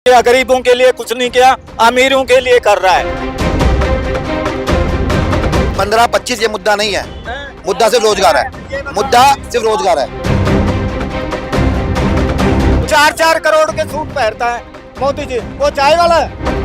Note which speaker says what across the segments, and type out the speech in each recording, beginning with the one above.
Speaker 1: किया, गरीबों के लिए कुछ नहीं किया, अमीरों के लिए कर रहा है।
Speaker 2: 15-25 ये मुद्दा नहीं है, मुद्दा सिर्फ रोजगार है, मुद्दा सिर्फ रोजगार है।
Speaker 1: 4-4 करोड़ के सूट पहनता है मोदी जी, वो चाय वाला है।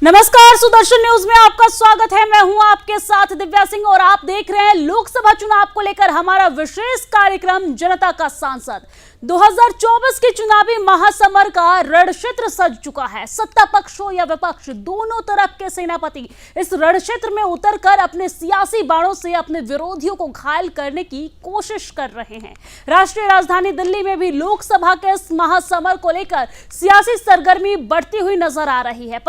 Speaker 3: नमस्कार, सुदर्शन न्यूज में आपका स्वागत है। मैं हूं आपके साथ दिव्या सिंह और आप देख रहे हैं लोकसभा चुनाव को लेकर हमारा विशेष कार्यक्रम जनता का सांसद। 2024 के चुनावी महासमर का रणक्षेत्र सज चुका है। सत्ता पक्ष हो या विपक्ष, दोनों तरफ के सेनापति इस रणक्षेत्र में उतरकर अपने सियासी बाणों से अपने विरोधियों को घायल करने की कोशिश कर रहे हैं। राष्ट्रीय राजधानी दिल्ली में भी लोकसभा के इस महासमर को लेकर सियासी सरगर्मी बढ़ती हुई नजर आ रही है।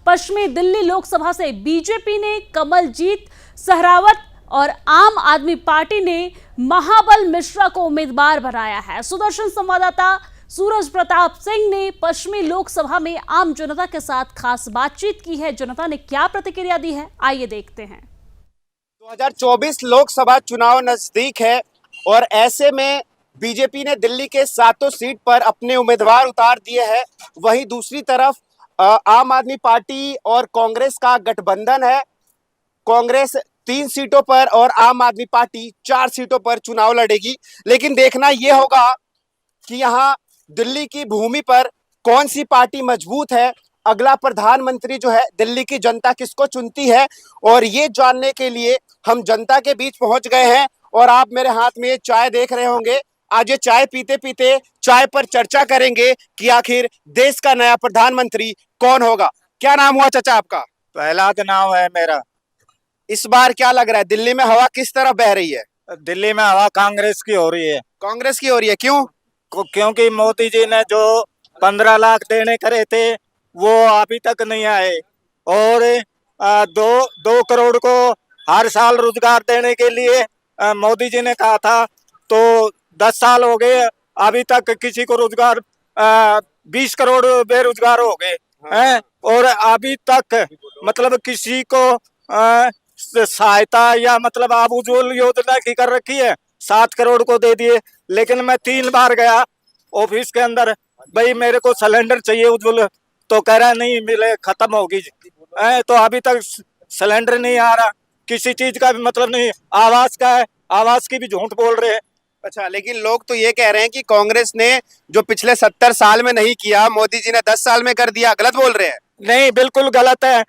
Speaker 3: पश्चिमी दिल्ली लोकसभा से बीजेपी ने कमलजीत सहरावत और आम आदमी पार्टी ने महाबल मिश्रा को उम्मीदवार बनाया है। सुदर्शन संवाददाता सूरज प्रताप सिंह ने पश्चिमी लोकसभा में आम जनता के साथ खास बातचीत की है। जनता ने क्या प्रतिक्रिया दी है, आइए देखते हैं।
Speaker 4: 2024 लोकसभा चुनाव नजदीक है और ऐसे में बीजेपी ने दिल्ली के 7 सीट पर अपने उम्मीदवार उतार दिए हैं। वहीं दूसरी तरफ आम आदमी पार्टी और कांग्रेस का गठबंधन है। कांग्रेस 3 सीटों पर और आम आदमी पार्टी 4 सीटों पर चुनाव लड़ेगी। लेकिन देखना यह होगा कि यहाँ दिल्ली की भूमि पर कौन सी पार्टी मजबूत है। अगला प्रधानमंत्री जो है दिल्ली की जनता किसको चुनती है, और ये जानने के लिए हम जनता के बीच पहुंच गए हैं। और आप मेरे हाथ में ये चाय देख रहे होंगे। आज ये चाय पीते पीते चाय पर चर्चा करेंगे कि आखिर देश का नया प्रधानमंत्री कौन होगा। क्या नाम हुआ चाचा आपका?
Speaker 1: प्रहलाद नाम है मेरा।
Speaker 4: इस बार क्या लग रहा है, दिल्ली में हवा किस तरफ बह रही है?
Speaker 1: दिल्ली में हवा कांग्रेस की हो रही है।
Speaker 4: कांग्रेस की हो रही है, क्यों?
Speaker 1: क्योंकि मोदी जी ने जो 15 लाख देने करे थे वो अभी तक नहीं आए, और 2 करोड़ को हर साल रोजगार देने के लिए मोदी जी ने कहा था। तो 10 साल हो गए, अभी तक किसी को रोजगार 20 करोड़ बेरोजगार हो गए हैं, और अभी तक मतलब किसी को सहायता या मतलब आप उज्ज्वल योजना की कर रखी है, 7 करोड़ को दे दिए। लेकिन मैं 3 बार गया ऑफिस के अंदर, भाई मेरे को सिलेंडर चाहिए उज्ज्वल, तो कह रहा नहीं मिले, खत्म होगी। तो अभी तक सिलेंडर नहीं आ रहा, किसी चीज का भी मतलब नहीं। आवास का है, आवास की भी झूठ बोल रहे हैं।
Speaker 4: अच्छा, लेकिन लोग तो ये कह रहे हैं कि कांग्रेस ने जो पिछले 70 साल में नहीं किया, मोदी जी ने 10 साल में कर दिया। गलत बोल रहे हैं?
Speaker 1: नहीं, बिल्कुल गलत है।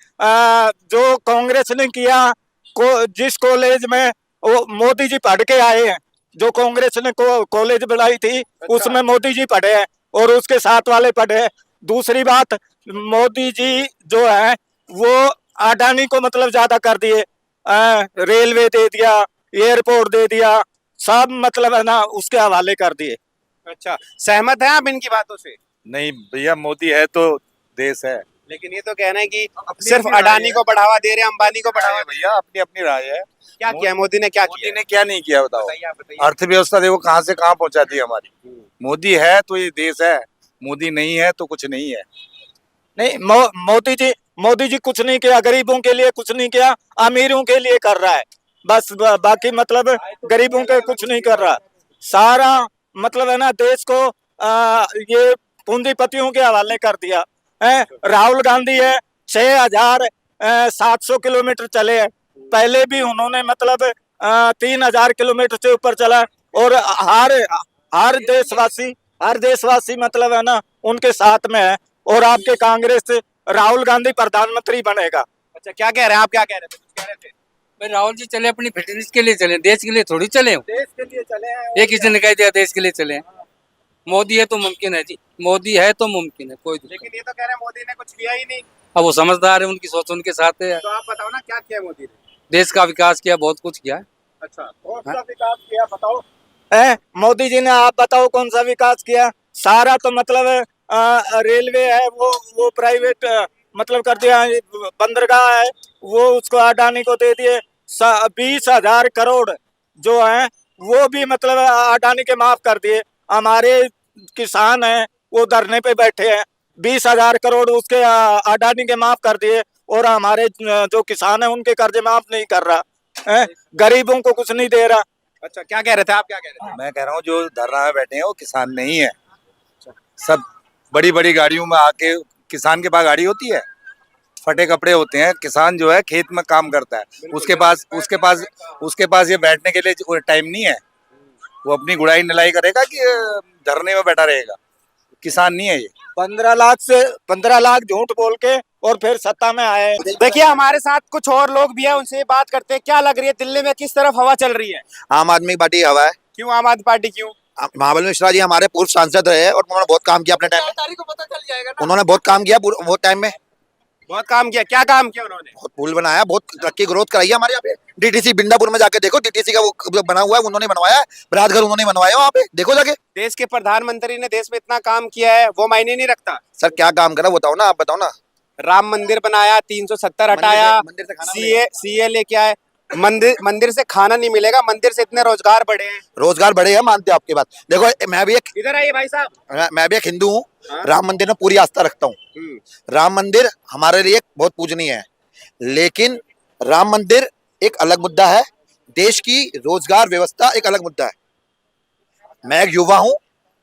Speaker 1: जो कांग्रेस ने किया, जिस कॉलेज में वो मोदी जी पढ़ के आए हैं, जो कांग्रेस ने कॉलेज बनाई थी,
Speaker 4: अच्छा।
Speaker 1: उसमें मोदी जी पढ़े हैं और उसके साथ वाले पढ़े हैं। दूसरी बात, मोदी जी जो है वो अडानी को मतलब ज्यादा कर दिए, रेलवे दे दिया, एयरपोर्ट दे दिया, सब मतलब है ना उसके हवाले कर दिए।
Speaker 4: अच्छा, सहमत हैं आप इनकी बातों से?
Speaker 5: नहीं भैया, मोदी है तो देश है।
Speaker 4: लेकिन ये तो कह रहे हैं कि सिर्फ अडानी को बढ़ावा दे रहे हैं, अंबानी को बढ़ावा दे
Speaker 5: भैया अपनी अपनी राय है।
Speaker 4: क्या किया मोदी ने? क्या
Speaker 5: मोदी
Speaker 4: किया?
Speaker 5: ने क्या नहीं किया बताओ?
Speaker 4: बताइए, आप बताइए।
Speaker 5: अर्थव्यवस्था देखो कहाँ से कहाँ पहुंचा दी हमारी। मोदी है तो ये देश है, मोदी नहीं है तो कुछ नहीं है।
Speaker 1: नहीं, मोदी जी कुछ नहीं किया, गरीबों के लिए कुछ नहीं किया, अमीरों के लिए कर रहा है बस। बाकी मतलब गरीबों के कुछ नहीं कर रहा। सारा मतलब है ना देश को ये पूंजीपतियों के हवाले कर दिया है। राहुल गांधी है 6,700 किलोमीटर चले हैं, पहले भी उन्होंने मतलब 3,000 किलोमीटर से ऊपर चला, और हर देशवासी मतलब है ना उनके साथ में है। और आपके कांग्रेस से राहुल गांधी प्रधानमंत्री बनेगा।
Speaker 4: अच्छा, क्या कह रहे हैं आप? क्या कह रहे थे? कुछ कह रहे थे?
Speaker 6: भाई राहुल जी चले अपनी फिटनेस के लिए चले, देश के लिए थोड़ी चले।
Speaker 4: देश के लिए चले हैं।
Speaker 6: ये किसी ने कह दिया देश के लिए चले? मोदी है तो मुमकिन है जी, मोदी है तो मुमकिन है, कोई दिक्कत
Speaker 4: लेकिन ये तो कह रहे हैं मोदी ने कुछ किया ही नहीं।
Speaker 6: नहीं। अब वो समझदार है, उनकी सोच उनके साथ है।
Speaker 4: तो आप बताओ ना, क्या किया मोदी ने?
Speaker 6: देश का विकास किया, बहुत कुछ किया है।
Speaker 4: अच्छा, कौन सा विकास किया बताओ?
Speaker 1: मोदी जी ने, आप बताओ कौन सा विकास किया? सारा तो मतलब रेलवे है वो प्राइवेट मतलब कर दिया, बंदरगाह है वो उसको अडानी को दे दिए। 20,000 करोड़ जो है वो भी मतलब अडानी के माफ कर दिए। हमारे किसान हैं वो धरने पे बैठे हैं, 20,000 करोड़ उसके अडानी के माफ कर दिए। और हमारे जो किसान है उनके कर्जे माफ नहीं कर रहा है, गरीबों को कुछ नहीं दे रहा।
Speaker 4: अच्छा, क्या कह रहे थे आप, क्या कह रहे थे?
Speaker 5: मैं कह रहा हूँ जो धरना में बैठे हैं वो किसान नहीं है। सब बड़ी बड़ी गाड़ियों में आके, किसान के पास गाड़ी होती है, फटे कपड़े होते हैं। किसान जो है खेत में काम करता है, उसके पास ये बैठने के लिए टाइम नहीं है। वो अपनी गुड़ाई निलाई करेगा कि धरने में बैठा रहेगा। किसान नहीं है ये।
Speaker 1: 15 लाख झूठ बोल के और फिर सत्ता में आए।
Speaker 4: देखिए, हमारे साथ कुछ और लोग भी हैं, उनसे बात करते हैं। क्या लग रही है दिल्ली में, किस तरफ हवा चल रही है?
Speaker 2: आम आदमी पार्टी हवा है।
Speaker 4: क्यों आम आदमी पार्टी, क्यों?
Speaker 2: महाबल मिश्रा जी हमारे पूर्व सांसद रहे और उन्होंने बहुत काम किया अपने टाइम में। उन्होंने बहुत काम किया वो टाइम में,
Speaker 4: बहुत काम किया। क्या काम किया उन्होंने?
Speaker 2: बहुत पुल बनाया, बहुत तरक्की ग्रोथ कराई है हमारे यहाँ पे। डीटीसी बिंदापुर में जाके देखो, डीटीसी का वो बना हुआ है, उन्होंने बनवाया है। बरातघर उन्होंने बनवाया वहाँ पे, देखो जाके।
Speaker 4: देश के प्रधानमंत्री ने देश में इतना काम किया है, वो मायने नहीं रखता।
Speaker 2: सर क्या काम करा बताओ ना, आप बताओ ना।
Speaker 4: राम मंदिर बनाया, 370 हटाया,
Speaker 2: मंदिर से खाना
Speaker 4: सीए लेके आए। मंदिर से खाना नहीं मिलेगा, मंदिर से इतने रोजगार बढ़े हैं।
Speaker 2: रोजगार बढ़े हैं, मानते हैं आपकी बात। देखो मैं भी एक
Speaker 4: इधर आइए भाई साहब।
Speaker 2: मैं भी एक हिंदू हूँ,
Speaker 4: हाँ?
Speaker 2: राम मंदिर में पूरी आस्था रखता हूँ। राम मंदिर हमारे लिए बहुत पूजनीय है, लेकिन राम मंदिर एक अलग मुद्दा है, देश की रोजगार व्यवस्था एक अलग मुद्दा है। मैं एक युवा हूँ,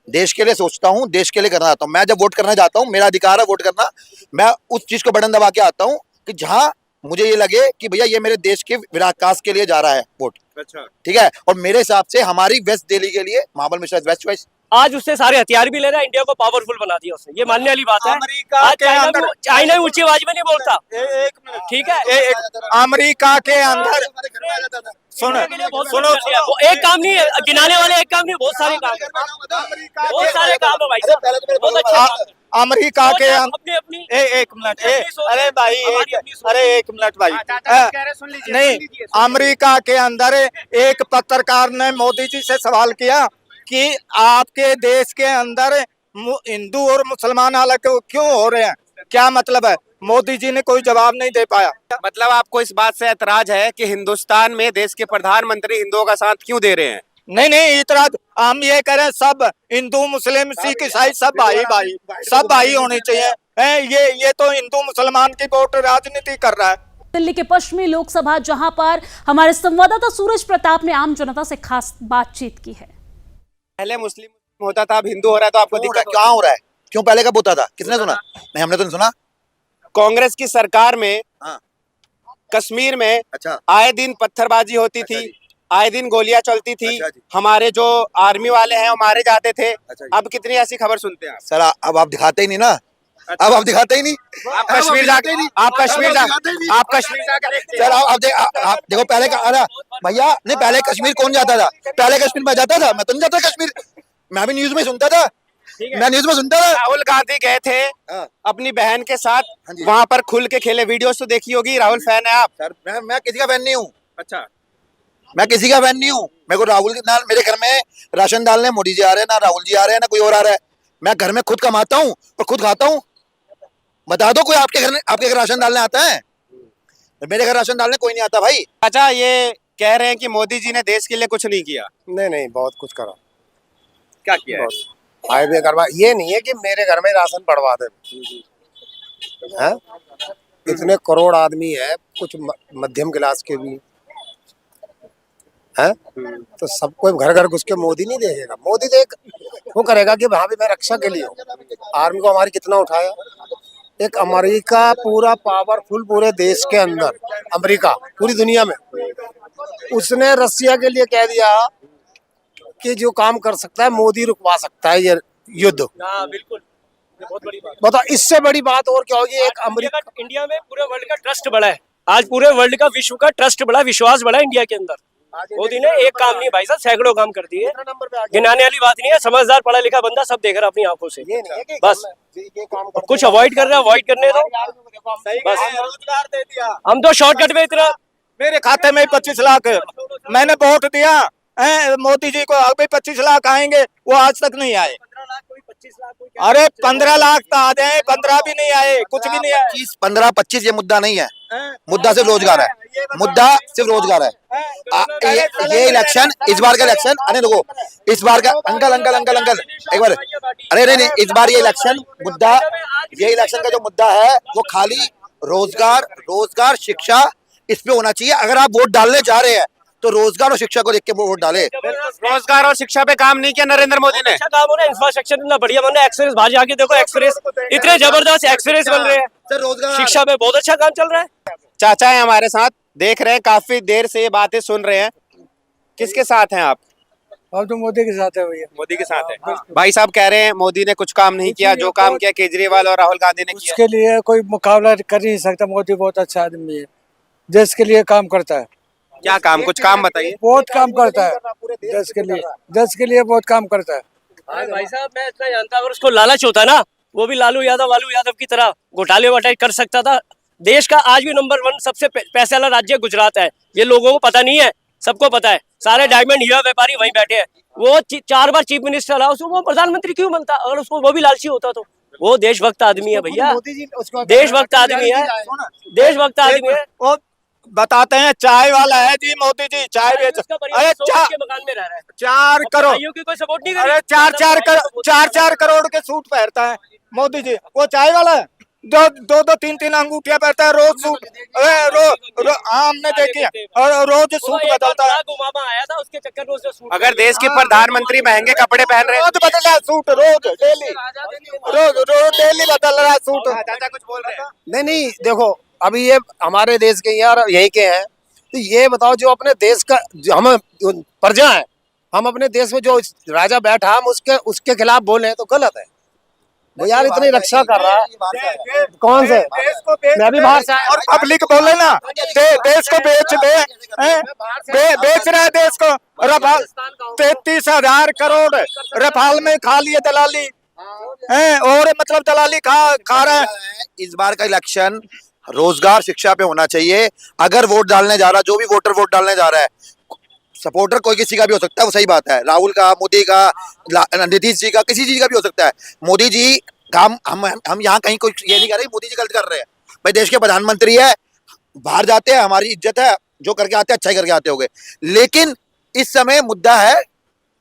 Speaker 2: देश के लिए सोचता हूँ, देश के लिए करना चाहता हूँ। मैं जब वोट करने जाता हूँ, मेरा अधिकार है वोट करना, मैं उस चीज को बटन दबा के आता हूँ कि जहाँ मुझे ये लगे कि भैया ये मेरे देश के विकास के लिए जा रहा है वोट।
Speaker 4: अच्छा,
Speaker 2: ठीक है, और मेरे हिसाब से हमारी वेस्ट दिल्ली के लिए महाबल मिश्रा बेस्ट चॉइस।
Speaker 7: आज उससे सारे हथियार भी ले रहा है, इंडिया को पावरफुल बना दिया उसने, ये मानने वाली बात है।
Speaker 1: अमेरिका
Speaker 7: आज
Speaker 1: के अंदर
Speaker 7: चाइना भी ऊंची आवाज में नहीं बोलता,
Speaker 1: एक मिनट,
Speaker 7: ठीक है।
Speaker 1: अमेरिका के अंदर सुनो सुनो
Speaker 7: वो एक काम नहीं है, गिनाने वाले एक काम नहीं, बहुत सारे काम है, बहुत सारे काम है भाई साहब, बहुत अच्छे काम है।
Speaker 1: अमेरिका के
Speaker 7: अपनी अपनी
Speaker 1: एक मिनट, अरे भाई अरे एक मिनट भाई,
Speaker 4: सुन लीजिए,
Speaker 1: नहीं, अमेरिका के अंदर एक पत्रकार ने मोदी जी से सवाल किया कि आपके देश के अंदर हिंदू और मुसलमान अलग क्यों हो रहे हैं, क्या मतलब है? मोदी जी ने कोई जवाब नहीं दे पाया।
Speaker 4: मतलब आपको इस बात से ऐतराज है कि हिंदुस्तान में देश के प्रधानमंत्री हिंदुओं का साथ क्यों दे रहे हैं?
Speaker 1: नहीं इतराज हम ये करें, सब हिंदू मुस्लिम सिख ईसाई सब भाई सब भाई होने चाहिए। ये तो हिंदू मुसलमान की वोट राजनीति कर रहा है।
Speaker 3: दिल्ली के पश्चिमी लोकसभा, जहां पर हमारे संवाददाता सूरज प्रताप ने आम जनता से खास बातचीत की है।
Speaker 4: पहले मुस्लिम होता था, अब हिंदू हो रहा है, तो आपको दिक्कत
Speaker 2: क्या हो रहा है? क्यों पहले कब होता था? किसने सुना? नहीं, हमने तो नहीं सुना।
Speaker 4: कांग्रेस की सरकार में
Speaker 2: हाँ।
Speaker 4: कश्मीर में
Speaker 2: अच्छा,
Speaker 4: आए दिन पत्थरबाजी होती
Speaker 2: अच्छा
Speaker 4: थी,
Speaker 2: जी।
Speaker 4: आए दिन गोलियां चलती थी,
Speaker 2: अच्छा जी।
Speaker 4: हमारे जो आर्मी वाले हैं वो मारे जाते थे।
Speaker 2: अच्छा जी।
Speaker 4: अब कितनी ऐसी खबर सुनते हैं आप?
Speaker 2: सर अब आप दिखाते ही नहीं ना, अब आप दिखाते ही नहीं।
Speaker 4: आप कश्मीर जाके
Speaker 2: सर आप देखो पहले का, अरे भैया नहीं, पहले कश्मीर कौन जाता था? पहले कश्मीर में जाता था, मैं तो नहीं जाता कश्मीर, मैं भी न्यूज में सुनता था, मैं न्यूज में सुनता था।
Speaker 4: राहुल गांधी गए थे
Speaker 2: हाँ।
Speaker 4: अपनी बहन के साथ,
Speaker 2: हाँ जी।
Speaker 4: वहां पर खुल के खेले, वीडियोस तो देखी होगी। राहुल फैन है आप?
Speaker 2: सर मैं किसी का फैन नहीं हूँ,
Speaker 4: अच्छा,
Speaker 2: मैं किसी का फैन नहीं हूँ। मेरे को राहुल ना, मेरे घर में राशन डालने मोदी जी आ रहे हैं, ना राहुल जी आ रहे हैं, ना कोई और आ रहा है। मैं घर में खुद कमाता हूँ और खुद खाता हूँ। बता दो कोई आपके घर राशन डालने आता है? मेरे घर राशन डालने कोई नहीं आता भाई।
Speaker 4: अच्छा, ये कह रहे हैं कि मोदी जी ने देश के लिए कुछ नहीं किया।
Speaker 8: नहीं बहुत कुछ करा।
Speaker 4: क्या किया है?
Speaker 8: हाईवे करवा, ये नहीं है कि मेरे घर में राशन पड़वा दे। हैं? इतने करोड़ आदमी है, कुछ मध्यम क्लास के भी हैं, तो सबको घर घर घुस के मोदी नहीं देखेगा। मोदी तो एक वो करेगा कि वहां भी मैं रक्षा के लिए हूँ। आर्मी को हमारी कितना उठाया, एक अमेरिका पूरा पावरफुल पूरे देश के अंदर, अमेरिका पूरी दुनिया में, उसने रसिया के लिए कह दिया कि जो काम कर सकता है मोदी रुकवा सकता है ये युद्ध।
Speaker 7: बिल्कुल, बहुत बड़ी बात।
Speaker 8: बताओ इससे बड़ी बात और क्या होगी? एक अमेरिका,
Speaker 7: इंडिया में पूरे वर्ल्ड का ट्रस्ट बढ़ा है, आज पूरे वर्ल्ड का, विश्व का ट्रस्ट बढ़ा, विश्वास बढ़ा इंडिया के अंदर। मोदी ने एक काम नहीं भाई साहब, सैकड़ों काम कर दिए,
Speaker 8: नंबर पे आ गया।
Speaker 7: गिनाने वाली बात नहीं है। समझदार पढ़ा लिखा बंदा सब देख रहा अपनी आंखों से,
Speaker 8: ये नहीं है कि
Speaker 7: बस
Speaker 8: ये काम कर
Speaker 7: कुछ अवॉइड कर रहा है, अवॉइड करने दो बस।
Speaker 1: रोजगार दे दिया,
Speaker 7: हम तो शॉर्टकट में इतना,
Speaker 1: मेरे खाते में 25 लाख, मैंने वोट दिया मोदी जी को, अभी 25 लाख आएंगे, वो आज तक नहीं आए।
Speaker 7: 25 लाख,
Speaker 1: अरे 15 लाख तो आ जाए, 15 भी नहीं आए, कुछ भी नहीं आए।
Speaker 2: 15-25 ये मुद्दा नहीं है, मुद्दा सिर्फ रोजगार है, मुद्दा सिर्फ रोजगार है। ये इलेक्शन, इस बार का इलेक्शन, अरे देखो इस बार का, अंकल एक बार, अरे नहीं, इस बार ये इलेक्शन मुद्दा, ये इलेक्शन का जो मुद्दा है वो खाली रोजगार रोजगार शिक्षा इस पे होना चाहिए। अगर आप वोट डालने जा रहे हैं तो रोजगार और शिक्षा को देख के वोट डाले।
Speaker 4: रोजगार और शिक्षा पे काम नहीं किया नरेंद्र मोदी ने।
Speaker 7: अच्छा काम हो रहा है, इंफ्रास्ट्रक्चर इतना बढ़िया बन रहा है, एक्सप्रेस बाहर जाके देखो, एक्सप्रेस इतने जबरदस्त एक्सप्रेस बन रहे हैं,
Speaker 2: सर रोजगार
Speaker 7: शिक्षा पे बहुत अच्छा काम चल रहा है।
Speaker 4: चाचा है हमारे साथ, देख रहे हैं काफी देर से ये बातें सुन रहे हैं। किसके साथ हैं आप?
Speaker 9: अब तो मोदी के साथ है भैया।
Speaker 4: मोदी के साथ है। भाई साहब कह रहे हैं मोदी ने कुछ काम नहीं किया, जो काम किया केजरीवाल और राहुल गांधी ने किया।
Speaker 9: उसके लिए कोई मुकाबला कर ही नहीं सकता। मोदी बहुत अच्छा आदमी है, देश के लिए काम करता है।
Speaker 4: क्या काम, कुछ काम बताइए।
Speaker 9: बहुत काम करता है देश के लिए बहुत काम करता है।
Speaker 7: भाई साहब मैं इतना जानता, अगर उसको लालच होता ना, वो भी लालू यादव की तरह घोटाले वटाले कर सकता था। देश का आज भी नंबर 1 सबसे पैसे वाला राज्य गुजरात है, ये लोगों को पता नहीं है, सबको पता है। सारे डायमंड हीरा व्यापारी वहीं बैठे हैं। वो 4 बार चीफ मिनिस्टर रहा, उसको वो प्रधानमंत्री क्यों बनता? अगर उसको वो भी लालची होता तो। वो देशभक्त आदमी है भैया, देशभक्त आदमी है, देशभक्त आदमी है।
Speaker 1: वो बताते हैं चाय वाला है जी मोदी जी, चाय बेच। अरे
Speaker 7: के मकान में रह रहा है,
Speaker 1: 4 करोड़,
Speaker 7: भाइयों की कोई सपोर्ट नहीं कर
Speaker 1: अरे
Speaker 7: रही।
Speaker 1: 4 करोड़ के सूट पहनता है मोदी जी। वो चाय वाला है, दो 3 अंगूठियां पहनता है रोज सूट। हमने देखी है, और रोज सूट बदलता है।
Speaker 7: मामा आया था, उसके चक्कर में उसने सूट।
Speaker 4: अगर देश के प्रधानमंत्री महंगे कपड़े पहन रहे हैं,
Speaker 1: रोज बदल रहा है सूट, रोज डेली, रोज डेली बदल रहा है सूट।
Speaker 4: चाचा कुछ बोल रहे हैं।
Speaker 8: नहीं नहीं, देखो अभी ये हमारे देश के यार यही के हैं, तो ये बताओ जो अपने देश का जो हम प्रजा है, हम अपने देश में जो राजा बैठा हम उसके खिलाफ बोले तो गलत है। वो यार इतनी रक्षा कर रहा है, कौन से मैं भी बाहर से आया।
Speaker 1: और पब्लिक बोले ना देश को बेच दे, बेच रहा है देश को। रफाल 33,000 करोड़ रफाल में खा लिए दलाली हैं, और मतलब दलाली खा रहा है।
Speaker 2: इस बार का इलेक्शन रोजगार शिक्षा पे होना चाहिए। अगर वोट डालने जा रहा है, जो भी वोटर वोट डालने जा रहा है, सपोर्टर कोई किसी का भी हो सकता है, वो सही बात है, राहुल का, मोदी का, नीतीश जी का, किसी चीज का भी हो सकता है। मोदी जी का हम यहाँ कहीं कोई ये नहीं कर रहे मोदी जी गलत कर रहे हैं। भाई देश के प्रधानमंत्री है, बाहर जाते हैं, हमारी इज्जत है, जो करके आते हैं अच्छा ही करके आते होंगे। लेकिन इस समय मुद्दा है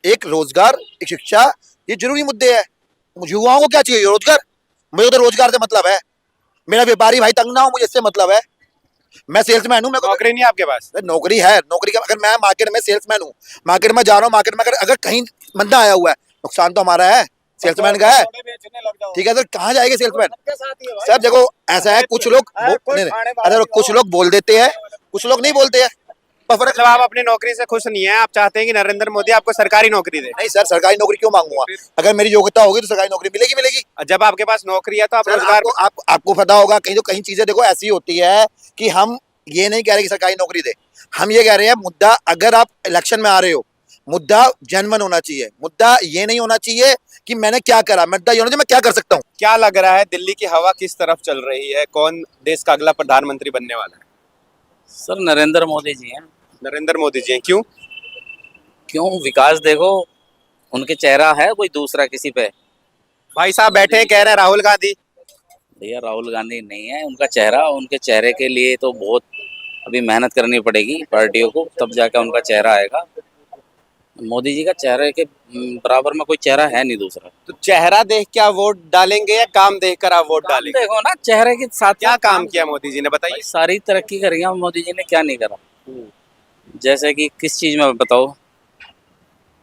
Speaker 2: एक रोजगार, एक शिक्षा, ये जरूरी मुद्दे है। युवाओं को क्या चाहिए? रोजगार। मुझे तो रोजगार से मतलब है, मेरा व्यापारी भाई तंग ना हो, मुझे इससे मतलब है। मैं सेल्समैन हूँ,
Speaker 4: नौकरी नहीं है आपके पास?
Speaker 2: नौकरी है, नौकरी का अगर मैं मार्केट में सेल्समैन हूँ, मार्केट में जा रहा हूँ, मार्केट में अगर कहीं बंदा आया हुआ है, नुकसान तो हमारा है, सेल्समैन का है। ठीक है सर, कहाँ जाएंगे सेल्समैन? सर देखो ऐसा है, कुछ लोग अरे कुछ लोग बोल देते हैं, कुछ लोग नहीं बोलते हैं।
Speaker 4: मतलब आप अपनी नौकरी से खुश नहीं है, आप चाहते हैं कि नरेंद्र मोदी आपको सरकारी नौकरी दे?
Speaker 2: नहीं सर, सरकारी नौकरी क्यों मांगूंगा? अगर मेरी योग्यता होगी तो सरकारी नौकरी मिलेगी।
Speaker 4: जब आपके पास नौकरी है तो आप रोजगार।
Speaker 2: आपको पता होगा कहीं चीजें देखो ऐसी होती है कि हम ये नहीं कह रहे कि सरकारी नौकरी दे, हम ये कह रहे हैं मुद्दा, अगर आप इलेक्शन में आ रहे हो, मुद्दा जनमन होना चाहिए। मुद्दा ये नहीं होना चाहिए कि मैंने क्या करा, मुद्दा ये होना चाहिए मैं क्या कर सकता हूँ।
Speaker 4: क्या लग रहा है दिल्ली की हवा किस तरफ चल रही है? कौन देश का अगला प्रधानमंत्री बनने वाला है?
Speaker 6: सर नरेंद्र मोदी जी हैं।
Speaker 4: नरेंद्र मोदी जी हैं। क्यों?
Speaker 6: विकास देखो, उनके चेहरा है कोई दूसरा किसी पे?
Speaker 4: भाई साहब बैठे हैं, कह रहे हैं राहुल गांधी।
Speaker 6: भैया राहुल गांधी नहीं है उनका चेहरा। उनके चेहरे के लिए तो बहुत अभी मेहनत करनी पड़ेगी पार्टियों को, तब जाकर उनका चेहरा आएगा। मोदी जी का चेहरे के बराबर में कोई चेहरा है नहीं दूसरा।
Speaker 4: तो चेहरा देख के आप वोट डालेंगे या काम देखकर आप वोट डालेंगे?
Speaker 6: देखो ना, चेहरे के साथ
Speaker 4: क्या काम किया मोदी जी ने, बताइए।
Speaker 6: सारी तरक्की करी है मोदी जी ने, क्या नहीं करा? जैसे कि किस चीज में बताओ?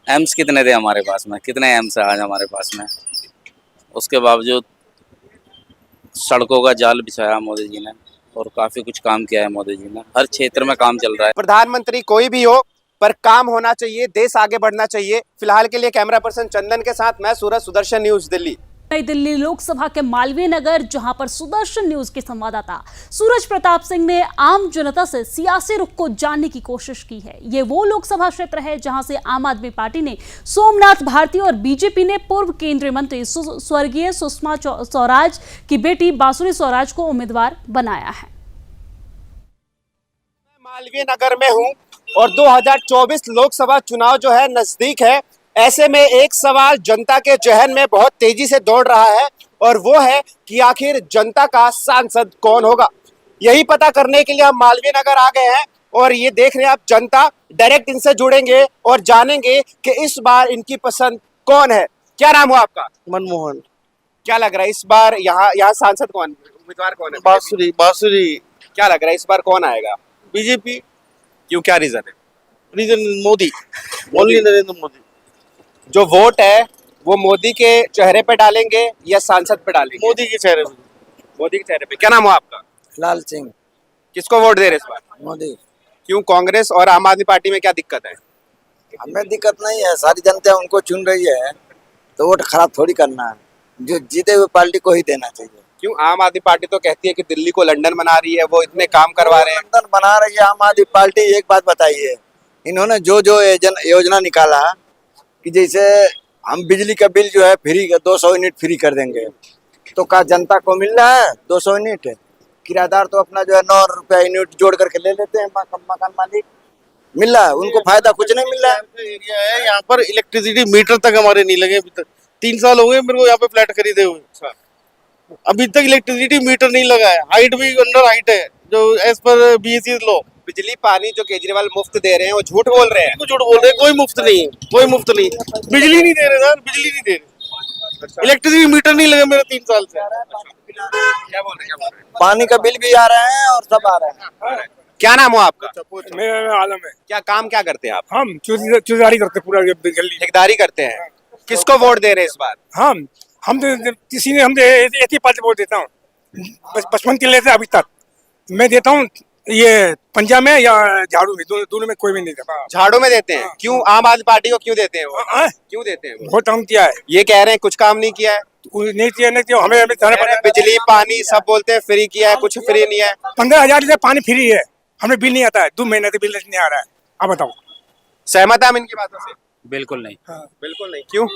Speaker 6: एम्स कितने थे हमारे पास में, कितने एम्स है आज हमारे पास में? उसके बावजूद सड़कों का जाल बिछाया मोदी जी ने, और काफी कुछ काम किया है मोदी जी ने। हर क्षेत्र में काम चल रहा है।
Speaker 4: प्रधानमंत्री कोई भी हो, पर काम होना चाहिए, देश आगे बढ़ना चाहिए। फिलहाल के लिए कैमरा पर्सन चंदन के साथ मैं सूरज, सुदर्शन न्यूज दिल्ली।
Speaker 3: नई दिल्ली लोकसभा के मालवीय नगर, जहां पर सुदर्शन न्यूज के संवाददाता सूरज प्रताप सिंह ने आम जनता से सियासी रुख को जानने की कोशिश की है। ये वो लोकसभा क्षेत्र है जहां से आम आदमी पार्टी ने सोमनाथ भारती और बीजेपी ने पूर्व केंद्रीय मंत्री स्वर्गीय सुषमा स्वराज की बेटी बांसुरी स्वराज को उम्मीदवार बनाया है।
Speaker 4: मालवीय नगर में हूं और 2024 लोकसभा चुनाव जो है नजदीक है। ऐसे में एक सवाल जनता के जहन में बहुत तेजी से दौड़ रहा है, और वो है कि आखिर जनता का सांसद कौन होगा। यही पता करने के लिए हम मालवीय नगर आ गए हैं, और ये देख रहे हैं आप, जनता डायरेक्ट इनसे जुड़ेंगे और जानेंगे कि इस बार इनकी पसंद कौन है। क्या नाम हुआ आपका?
Speaker 8: मनमोहन।
Speaker 4: क्या लग रहा है इस बार यहाँ सांसद कौन उम्मीदवार कौन है?
Speaker 10: बांसुरी बांसुरी
Speaker 4: क्या लग रहा है इस बार कौन आएगा?
Speaker 10: बीजेपी।
Speaker 4: क्यों, क्या रीजन है?
Speaker 10: Reason Modi, only Narendra Modi.
Speaker 4: जो वोट है वो मोदी के चेहरे पे डालेंगे या सांसद पे डालेंगे?
Speaker 10: मोदी के चेहरे पे।
Speaker 4: मोदी के चेहरे पे। क्या नाम हो आपका?
Speaker 9: लाल सिंह
Speaker 4: किसको वोट दे रहे इस बार?
Speaker 9: मोदी।
Speaker 4: क्यों, कांग्रेस और आम आदमी पार्टी में क्या दिक्कत है?
Speaker 9: हमें दिक्कत नहीं है, सारी जनता उनको चुन रही है तो वोट खराब थोड़ी करना है, जो जीते हुए पार्टी को ही देना चाहिए।
Speaker 4: क्यों, आम आदमी पार्टी तो कहती है कि दिल्ली को लंदन बना रही है, वो इतने काम करवा रहे हैं।
Speaker 9: लंदन बना रही है आम आदमी पार्टी। एक बात बताइए, इन्होंने जो जो योजना निकाला कि जैसे हम बिजली का बिल जो है फ्री 200 यूनिट फ्री कर देंगे, तो क्या जनता को मिल रहा है 200 यूनिट? किराएदार तो अपना जो है 9 रुपया यूनिट जोड़ करके ले लेते हैं, मकान मालिक मिल रहा है, उनको फायदा कुछ नहीं मिल रहा है।
Speaker 10: एरिया है यहाँ पर, इलेक्ट्रिसिटी मीटर तक हमारे नहीं लगे अभी तक। 3 साल हो गए मेरे को यहाँ पे फ्लैट खरीदे हुए, अभी तक इलेक्ट्रिसिटी मीटर नहीं लगा है। हाइट भी अंडर हाइट है जो एज पर बीएससी लॉ।
Speaker 4: बिजली पानी जो केजरीवाल मुफ्त दे रहे हैं वो झूठ बोल रहे हैं।
Speaker 10: झूठ बोल रहे हैं, कोई मुफ्त नहीं, कोई मुफ्त नहीं। बिजली नहीं दे रहे सर, बिजली नहीं दे रहे। इलेक्ट्रिसिटी मीटर नहीं लगा मेरा 3 साल से।
Speaker 4: क्या बोल रहे हैं?
Speaker 9: पानी का बिल भी आ रहे हैं और सब आ रहे हैं।
Speaker 4: क्या नाम हो आपका?
Speaker 11: मेरा नाम आलम है।
Speaker 4: क्या काम क्या करते हैं आप?
Speaker 11: हम चौधरी करते पूरा गली।
Speaker 4: ठेकेदारी करते हैं। किसको वोट दे रहे हैं इस बार?
Speaker 11: हम किसी ने हम एक ही पार्टी वोट देता हूँ, बचपन के लेते अभी तक मैं देता हूँ, ये पंजाब में या झाड़ू में, दोनों में कोई भी नहीं देता।
Speaker 4: झाड़ू में देते हैं? क्यों, आम आदमी पार्टी को क्यों देते हैं वो? क्यों देते हैं वो?
Speaker 11: बहुत काम किया है।
Speaker 4: ये कह रहे हैं कुछ काम नहीं किया है।
Speaker 11: नहीं किया हमें
Speaker 4: बिजली पानी सब बोलते हैं फ्री किया है, कुछ फ्री नहीं है।
Speaker 11: 15,000 लीटर पानी फ्री है, हमें बिल नहीं आता है, 2 महीने से बिल नहीं आ रहा है। अब बताओ,
Speaker 4: सहमत है हम इनकी बातों से?
Speaker 6: बिल्कुल नहीं।
Speaker 4: बिल्कुल नहीं। क्यों?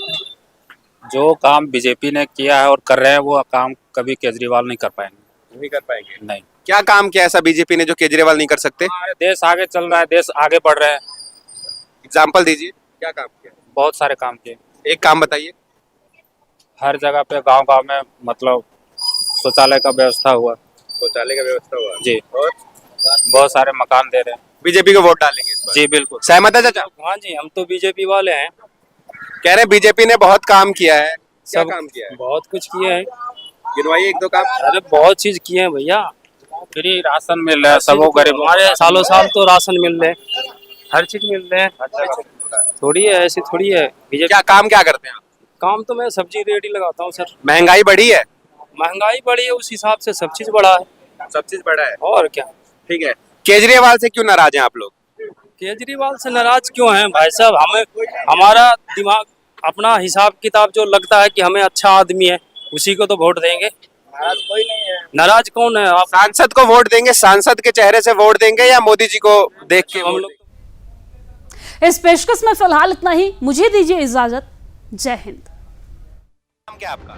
Speaker 6: जो काम बीजेपी ने किया है और कर रहे हैं वो काम कभी केजरीवाल नहीं कर पाएंगे।
Speaker 4: नहीं कर पाएंगे?
Speaker 6: नहीं।
Speaker 4: क्या काम किया ऐसा बीजेपी ने जो केजरीवाल नहीं कर सकते?
Speaker 6: देश आगे चल रहा है, देश आगे बढ़ रहा है।
Speaker 4: एग्जाम्पल दीजिए, क्या काम किया?
Speaker 6: बहुत सारे काम किए।
Speaker 4: एक काम बताइए।
Speaker 6: हर जगह पे गांव-गांव में मतलब शौचालय का व्यवस्था हुआ।
Speaker 4: शौचालय का व्यवस्था हुआ
Speaker 6: जी।
Speaker 4: और
Speaker 6: बहुत सारे मकान दे रहे हैं।
Speaker 4: बीजेपी को वोट डालेंगे इस बार?
Speaker 6: जी बिल्कुल।
Speaker 4: सहमत है चाचा?
Speaker 6: हाँ जी, हम तो बीजेपी वाले हैं।
Speaker 4: कह रहे हैं बीजेपी ने बहुत काम किया है। क्या काम किया है?
Speaker 6: बहुत कुछ किए हैं।
Speaker 4: गिनवाइए 1-2 काम।
Speaker 6: अरे बहुत चीज किए हैं भैया। फ्री राशन मिल रहा है सबको, गरीब हमारे सालों साल तो राशन मिल रहे, हर चीज मिल रहे हैं। थोड़ी है ऐसी, थोड़ी है।
Speaker 4: क्या काम क्या करते हैं आप?
Speaker 6: काम तो मैं सब्जी रेडी लगाता हूँ सर।
Speaker 4: महंगाई बढ़ी है?
Speaker 6: महंगाई बढ़ी है, उस हिसाब से सब चीज बढ़ा है।
Speaker 4: सब चीज बढ़ा है
Speaker 6: और क्या।
Speaker 4: ठीक है। केजरीवाल से क्यों नाराज हैं आप लोग?
Speaker 6: केजरीवाल से नाराज क्यों हैं भाई साहब? हमें हमारा दिमाग अपना हिसाब किताब जो लगता है कि हमें अच्छा आदमी है उसी को तो वोट देंगे।
Speaker 9: नाराज कोई नहीं है।
Speaker 6: नाराज कौन है? आप
Speaker 4: सांसद को वोट देंगे, सांसद के चेहरे से वोट देंगे या मोदी जी को देख के?
Speaker 6: हम लोग
Speaker 3: इस पेशकश में फिलहाल इतना ही, मुझे दीजिए इजाजत। जय हिंद।
Speaker 4: नाम क्या आपका?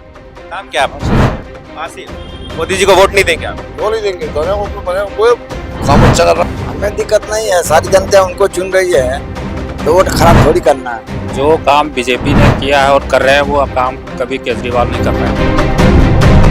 Speaker 4: नाम क्या आपका? आसिफ। मोदी जी को वोट नहीं देंगे आप?
Speaker 2: बोल ही देंगे, कोई काम अच्छा कर रहा।
Speaker 9: हमें दिक्कत नहीं है, सारी जनता उनको चुन रही है तो वोट खराब थोड़ी करना है।
Speaker 6: जो काम बीजेपी ने किया है और कर रहे हैं वो काम कभी केजरीवाल नहीं कर पाएंगे।